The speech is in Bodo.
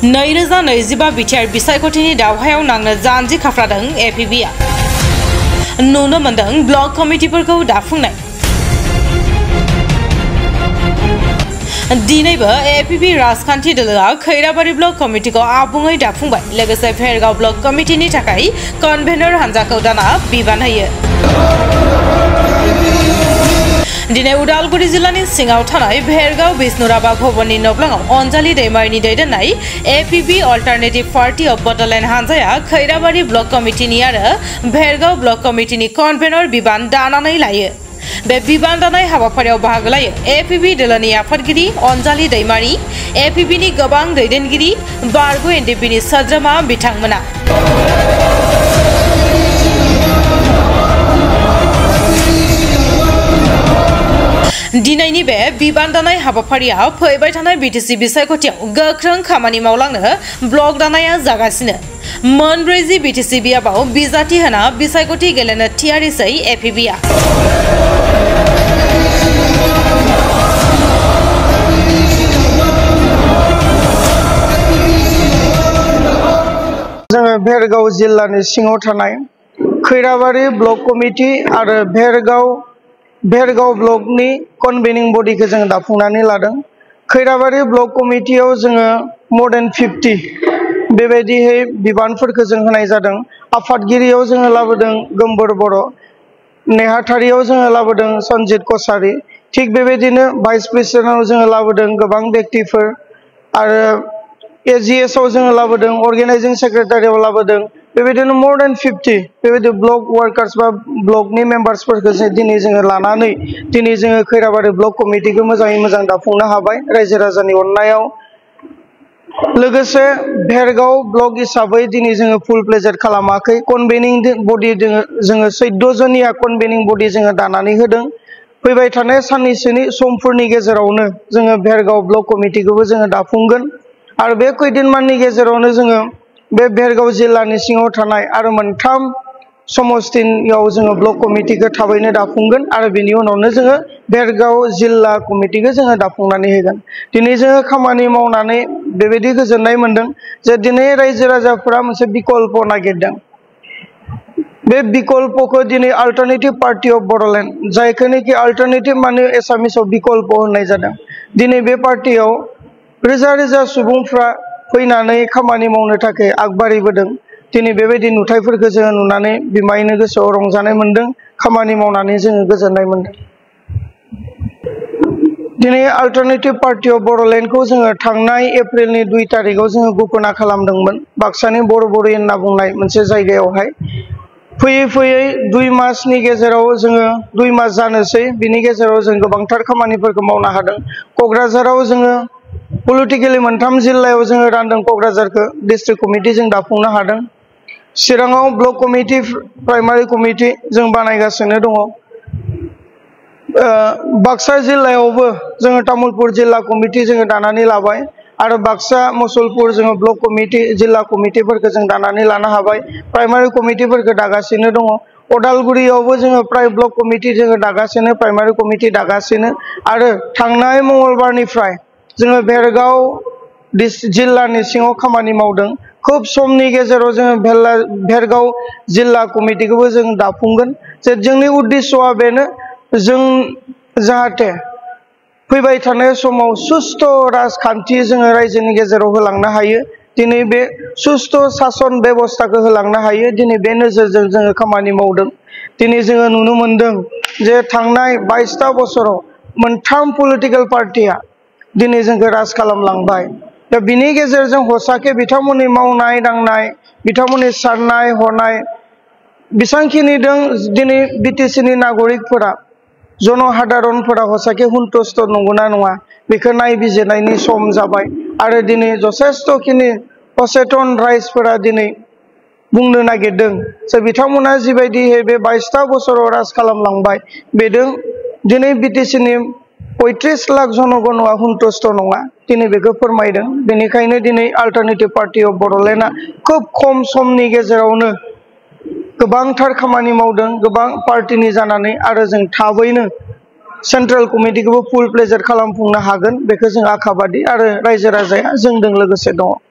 2025 बिटिआर बिसायख'थिनि दावहायाव नांनो जानजि खाफ्रादों एपिबिआ नुनो मोनदों ब्लक कमिटिफोरखौ दाफुंनाय दिनैबो एपिबि राजखान्थि दोलोआ खैराबारि ब्लक कमिटिखौ आबुङै दाफुंबाय लोगोसे भेरगाव ब्लक कमिटिनि थाखाय कन्भेनर हान्जाखौ दाना बिबान होयो दिनै उदालगुरि जिल्लानि सिङाव थानाय भेरगाव बिष्णुराभा भवननि नब्लाङाव अनजालि दैमारिनि दैदेननाय APB alternative party of Bodoland हान्जाया खैराबारि ब्लक कमिटिनि आरो भेरगाव ब्लक कमिटिनि कन्भेनर बिबान दानानै लायो बे बिबान दानाय हाबाफारियाव बाहागो लायो एपिबि दोलोनि आफादगिरि अनजालि दैमारि एपिबिनि गोबां दैदेनगिरि बारगु एनडिपिनि सोद्रोमा बिथांमोना दिनैनि बे बिबान दानाय हाबाफारिया फैबाय थानाय बिटिसि बिसायख'थियाव गोख्रों खामानि मावलांनो ब्लक दानाया जागासिनो मोनब्रैजि बिटिसि बियाबाव बिजाथि होना बिसायख'थि गेलेनो थियारिसै एपिबिआ जोङो भेरगाव जिल्लानि सिङाव थानाय खैराबारि ब्लक कमिटि आरो भेरगाव ब्लकनि कनभेनिं बडिखौ जों दाफुंनानै लादों खैराबारि ब्लक कमिटियाव जोङो more than 50 बेबायदियै बिबानफोरखौ जों होनाय जादों आफादगिरियाव जोङो लाबोदों गोमबोर बर' नेहाथारियाव जोङो लाबोदों सनजित कसारी थिग बेबायदिनो भाइस प्रेसिडेन्टआव जोङो लाबोदों गोबां व्यक्तिफोर आरो एजिएस आव जोङो लाबोदों अर्गेनाइजिं सेक्रेटारियाव लाबोदों बेबायदिनो more than 50 बेबायदि ब्लक वार्कार्स बा ब्लकनि मेम्बार्सफोरखौ दिनै जोङो लानानै दिनै जोङो खैराबारि ब्लक कमिटिखौ मोजाङै मोजां दाफुंनो हाबाय रायजो राजानि अननायाव लोगोसे भेरगाव ब्लक हिसाबै दिनै जोङो फुल प्लेजेड खालामाखै कनभेनिं बडि जोङो 14 जनिया कनभेनिं बडि जोङो दानानै होदों फैबाय थानाय साननैसोनि समफोरनि गेजेरावनो जोङो भेरगाव ब्लक कमिटिखौबो जोङो दाफुंगोन आरो बे खैदिनमाननि गेजेरावनो जोङो बे भेरगाव जिल्लानि सिङाव थानाय आरो मोनथाम समस्तियाव जोङो ब्लक कमिटिखौ थाबैनो दाफुंगोन आरो बेनि उनावनो जोङो भेरगाव जिल्ला कमिटिखौ जोङो दाफुंनानै होगोन दिनै जोङो खामानि मावनानै बेबायदि गोजोननाय मोनदों जे दिनै रायजो राजाफोरा मोनसे बिकल्प नागिरदों बे बिकल्पखौ दिनै अल्टारनेटिभ पार्टी अफ बड'लेण्ड जायखौनोखि अल्टारनेटिभ माने एसामिसाव बिकल्प होननाय जादों दिनै बे पार्टियाव रोजा रोजा सुबुंफ्रा फैनानै खामानि मावनो थाखाय आगबारिबोदों दिनै बेबायदि नुथायफोरखौ जोङो नुनानै बिमायनो गोसोआव रंजानाय मोनदों खामानि मावनानै जोङो गोजोननाय मोनदों दिनै अल्टारनेटिभ पार्टी अफ बड'लेण्डखौ जोङो थांनाय एप्रिलनि 2 तारिखआव जोङो घोषणा खालामदोंमोन बाक्सानि बरबरि होनना बुंनाय मोनसे जायगायावहाय फैयै फैयै 2 मासनि गेजेराव जोङो 2 मास जानोसै बिनि गेजेराव जों गोबांथार खामानिफोरखौ मावनो हादों क'क्राझाराव जोङो पलिटिकेलि मोनथाम जिल्लायाव जोङो रानदों क'क्राझारखौ डिस्ट्रिक्ट कमिटि जों दाफुंनो हादों चिराङाव ब्लक कमिटि प्राइमारि कमिटि जों बानायगासिनो दङ बाक्सा जिल्लायावबो जोङो तामुलपुर जिल्ला कमिटि जोङो दानानै लाबाय आरो बाक्सा मुसलपुर जोङो ब्लक कमिटि जिल्ला कमिटिफोरखौ जों दानानै लानो हाबाय प्राइमारि कमिटिफोरखौ दागासिनो दङ उदालगुरियावबो जोङो प्राय ब्लक कमिटि जोङो दागासिनो प्राइमारि कमिटि दागासिनो आरो थांनाय मंगलबारनिफ्राय जोङो भेरगाव जिल्लानि सिङाव खामानि मावदों खूब समनि गेजेराव जोङो भेरगाव जिल्ला कमिटिखौबो जों दाफुंगोन जे जोंनि उद्देश्यआ बेनो जों जाहाथे फैबाय थानाय समाव सुस्थ' राजखान्थि जोङो रायजोनि गेजेराव होलांनो हायो दिनै बे सुस्थ' सासन बेबस्थाखौ होलांनो हायो दिनै बे नोजोरजों जोङो खामानि मावदों दिनै जोङो नुनो मोनदों जे थांनाय 22 बोसोराव मोनथाम पलिटिकेल पार्टिया दिनै जोंखौ राज खालामलांबाय दा बिनि गेजेरजों हसाके बिथांमोननि मावनाय दांनाय बिथांमोननि साननाय हनाय बेसांखिनि दं दिनै बिटिसिनि नागरिकफोरा जनसाधारनफोरा हसाके सन्तुष्ट नंगौना नङा बेखौ नायबिजिरनायनि सम जाबाय आरो दिनै जथेस्थ'खिनि सचेतन राइजफोरा दिनै बुंनो नागिरदों जे बिथांमोना जिबायदियै बे 22 बोसोराव राज खालामलांबाय बेजों दिनै बिटिसिनि 35 लाख जनगणआ सन्तुष्ट नङा दिनै बेखौ फोरमायदों बेनिखायनो दिनै अल्टारनेटिभ पार्टी अफ बड'लेण्डआ खूब खम समनि गेजेरावनो गोबांथार खामानि मावदों गोबां पार्टीनि जानानै आरो जों थाबैनो सेंट्रेल कमिटिखौबो फुल प्लेजेड खालामफुंनो हागोन बेखौ जों आखाबादि आरो रायजो राजाया जोंजों लोगोसे दङ।